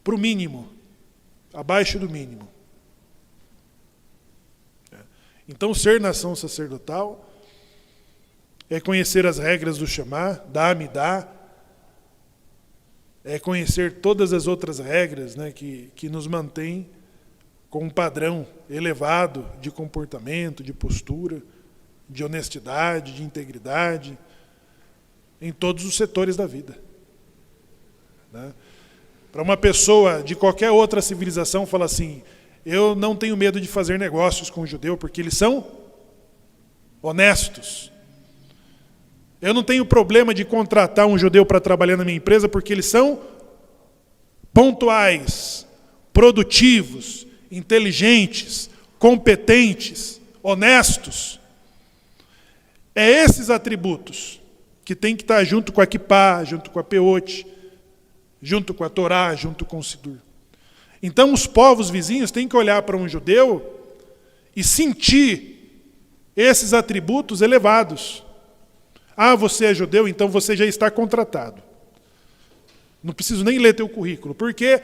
para o mínimo, abaixo do mínimo. Então, ser nação sacerdotal é conhecer as regras do Shema, dá-me, dá, é conhecer todas as outras regras, né, que nos mantêm com um padrão elevado de comportamento, de postura, de honestidade, de integridade, em todos os setores da vida. Né? Para uma pessoa de qualquer outra civilização falar assim, eu não tenho medo de fazer negócios com o judeu, porque eles são honestos. Eu não tenho problema de contratar um judeu para trabalhar na minha empresa, porque eles são pontuais, produtivos, inteligentes, competentes, honestos. É esses atributos que tem que estar junto com a Kippá, junto com a Peote, junto com a Torá, junto com o Sidur. Então os povos vizinhos têm que olhar para um judeu e sentir esses atributos elevados. Ah, você é judeu, então você já está contratado. Não preciso nem ler teu currículo. Por quê?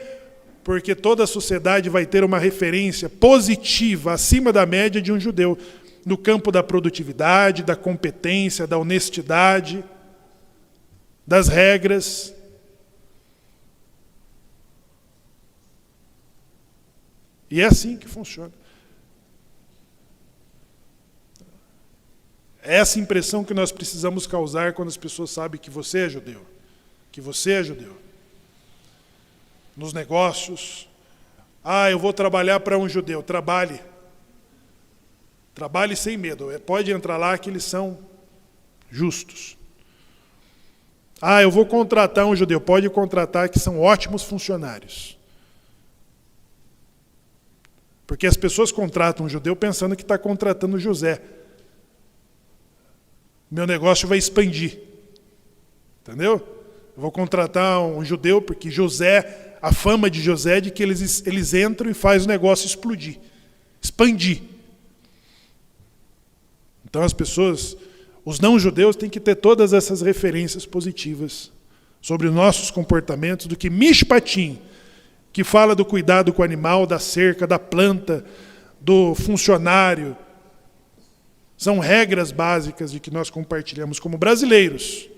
Porque toda a sociedade vai ter uma referência positiva acima da média de um judeu no campo da produtividade, da competência, da honestidade, das regras. E é assim que funciona. É essa impressão que nós precisamos causar quando as pessoas sabem que você é judeu. Que você é judeu. Nos negócios. Ah, eu vou trabalhar para um judeu. Trabalhe. Trabalhe sem medo. Pode entrar lá que eles são justos. Ah, eu vou contratar um judeu. Pode contratar que são ótimos funcionários. Porque as pessoas contratam um judeu pensando que está contratando José. Meu negócio vai expandir. Entendeu? Eu vou contratar um judeu porque José, a fama de José é de que eles entram e fazem o negócio explodir, expandir. Então as pessoas, os não-judeus têm que ter todas essas referências positivas sobre os nossos comportamentos, do que Mishpatim, que fala do cuidado com o animal, da cerca, da planta, do funcionário. São regras básicas de que nós compartilhamos como brasileiros.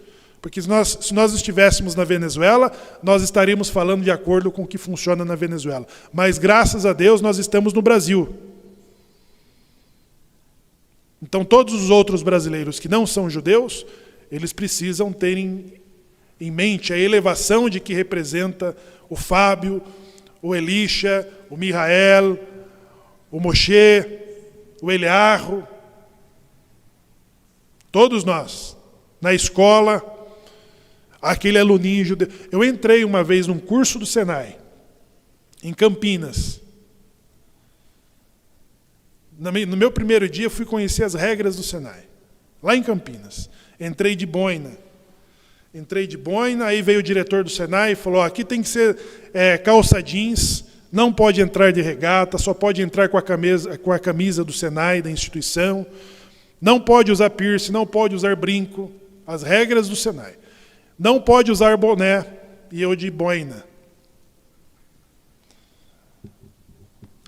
Porque se nós estivéssemos na Venezuela, nós estaríamos falando de acordo com o que funciona na Venezuela. Mas, graças a Deus, nós estamos no Brasil. Então, todos os outros brasileiros que não são judeus, eles precisam ter em mente a elevação de que representa o Fábio, o Elisha, o Mihael, o Moshe, o Eliarro. Todos nós, na escola, aquele aluninho judeu. Eu entrei uma vez num curso do Senai, em Campinas. No meu primeiro dia, eu fui conhecer as regras do Senai, lá em Campinas. Entrei de boina, aí veio o diretor do Senai e falou, aqui tem que ser calça jeans, não pode entrar de regata, só pode entrar com a camisa do Senai, da instituição. Não pode usar piercing, não pode usar brinco. As regras do Senai. Não pode usar boné. E eu de boina.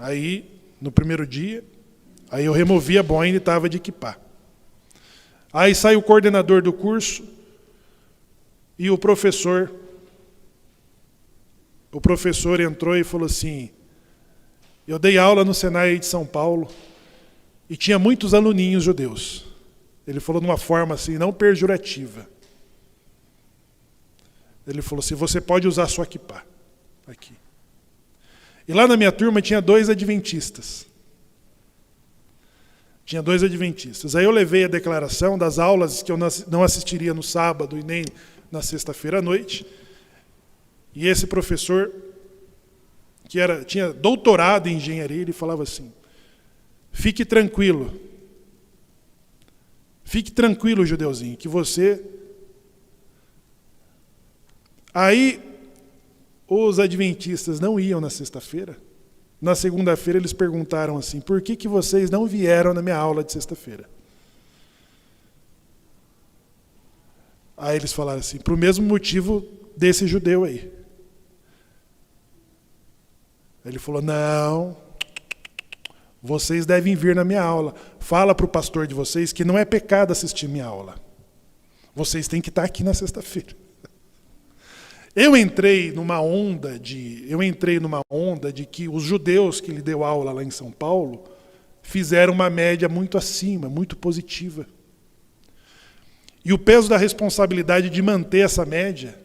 Aí, no primeiro dia, aí eu removi a boina e estava de kippá. Aí sai o coordenador do curso e o professor entrou e falou assim, eu dei aula no Senai de São Paulo, e tinha muitos aluninhos judeus. Ele falou de uma forma assim, não pejorativa. Ele falou assim, você pode usar sua kippá aqui. E lá na minha turma tinha 2 adventistas. Aí eu levei a declaração das aulas que eu não assistiria no sábado e nem na sexta-feira à noite. E esse professor, que tinha doutorado em engenharia, ele falava assim, fique tranquilo, judeuzinho, que você... Aí, os adventistas não iam na sexta-feira. Na segunda-feira eles perguntaram assim, por que vocês não vieram na minha aula de sexta-feira? Aí eles falaram assim, para o mesmo motivo desse judeu aí. Ele falou, não... Vocês devem vir na minha aula. Fala para o pastor de vocês que não é pecado assistir minha aula. Vocês têm que estar aqui na sexta-feira. Eu entrei numa onda de que os judeus que lhe deu aula lá em São Paulo fizeram uma média muito acima, muito positiva. E o peso da responsabilidade de manter essa média,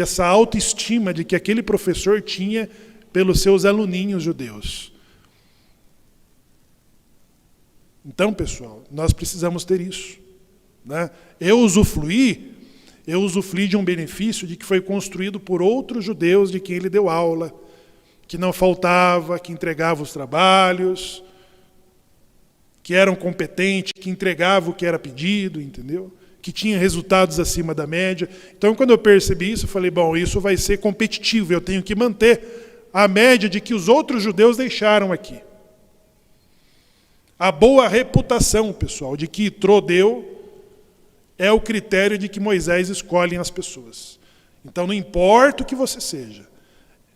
essa autoestima de que aquele professor tinha pelos seus aluninhos judeus. Então, pessoal, nós precisamos ter isso, né? Eu usufruí de um benefício de que foi construído por outros judeus de quem ele deu aula, que não faltava, que entregava os trabalhos, que eram competentes, que entregava o que era pedido, entendeu? Que tinha resultados acima da média. Então, quando eu percebi isso, eu falei, bom, isso vai ser competitivo, eu tenho que manter a média de que os outros judeus deixaram aqui. A boa reputação, pessoal, de que Itrô deu é o critério de que Moisés escolhe as pessoas. Então, não importa o que você seja.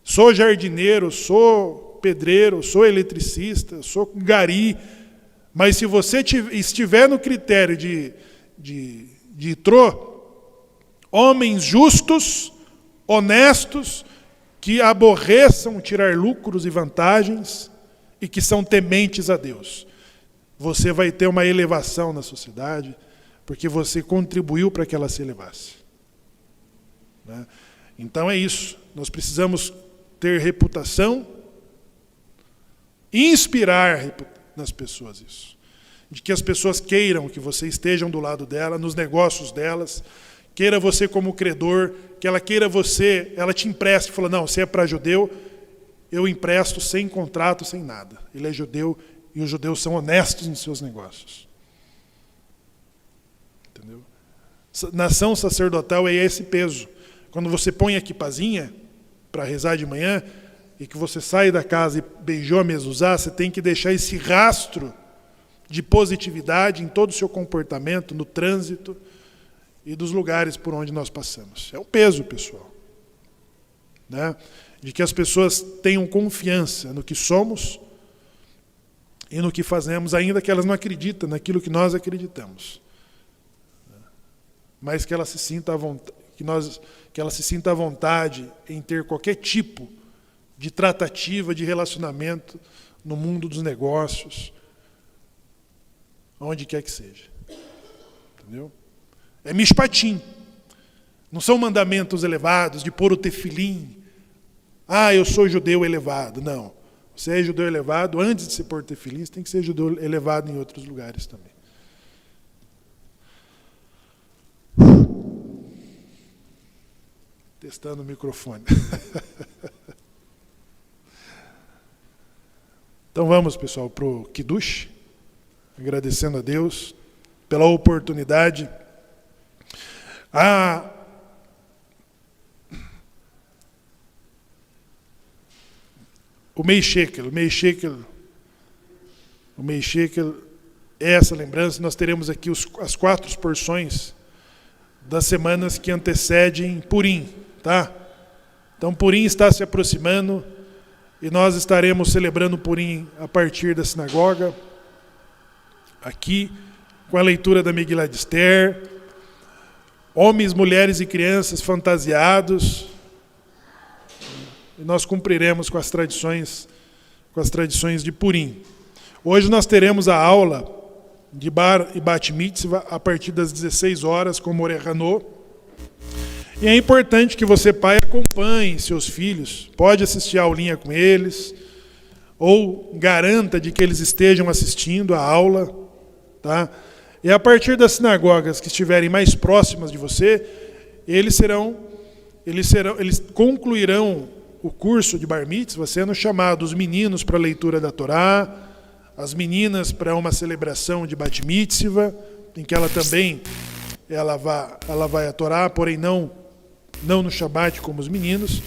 Sou jardineiro, sou pedreiro, sou eletricista, sou gari, mas se você estiver no critério de Itrô, homens justos, honestos, que aborreçam tirar lucros e vantagens e que são tementes a Deus, você vai ter uma elevação na sociedade, porque você contribuiu para que ela se elevasse. Né? Então é isso. Nós precisamos ter reputação, inspirar nas pessoas isso. De que as pessoas queiram que você esteja do lado dela, nos negócios delas, queira você como credor, que ela queira você, ela te empreste, fala, não, você é para judeu, eu empresto sem contrato, sem nada. Ele é judeu e os judeus são honestos nos seus negócios. Entendeu? Nação sacerdotal é esse peso. Quando você põe a quipazinha para rezar de manhã e que você sai da casa e beijou a mezuzá, você tem que deixar esse rastro de positividade em todo o seu comportamento, no trânsito e dos lugares por onde nós passamos. É um peso, pessoal. Né? De que as pessoas tenham confiança no que somos e no que fazemos, ainda que elas não acreditem naquilo que nós acreditamos. Mas que ela se sinta à vontade em ter qualquer tipo de tratativa, de relacionamento no mundo dos negócios, onde quer que seja. Entendeu? É mishpatim. Não são mandamentos elevados de pôr o tefilim. Ah, eu sou judeu elevado. Não. Você é judeu elevado, antes de se pôr tefilim, você tem que ser judeu elevado em outros lugares também. Testando o microfone. Então vamos, pessoal, para o Kiddush, agradecendo a Deus pela oportunidade. O Mei Shekel é essa lembrança. Nós teremos aqui as 4 porções das semanas que antecedem Purim. Tá? Então Purim está se aproximando e nós estaremos celebrando Purim a partir da sinagoga, aqui, com a leitura da Megilá de Esther, homens, mulheres e crianças fantasiados, e nós cumpriremos com as tradições de Purim. Hoje nós teremos a aula de Bar e Bat Mitzvah a partir das 16 horas com Moreh Hanô. E é importante que você, pai, acompanhe seus filhos. Pode assistir a aulinha com eles, ou garanta de que eles estejam assistindo a aula. Tá? E a partir das sinagogas que estiverem mais próximas de você, eles concluirão o curso de Bar Mitzvah sendo chamados os meninos para a leitura da Torá, as meninas para uma celebração de Bat Mitzvah, em que ela também vai a Torá, porém não no Shabat como os meninos,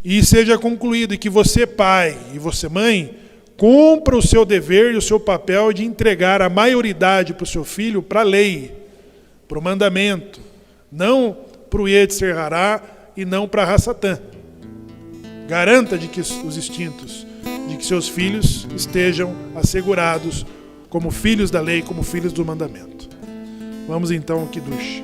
e seja concluído e que você, pai, e você, mãe, cumpra o seu dever e o seu papel de entregar a maioridade para o seu filho, para a lei, para o mandamento, não para o Yetzer Hará e não para a Hassatã. Garanta de que os instintos, de que seus filhos estejam assegurados como filhos da lei, como filhos do mandamento. Vamos então ao Kiddush.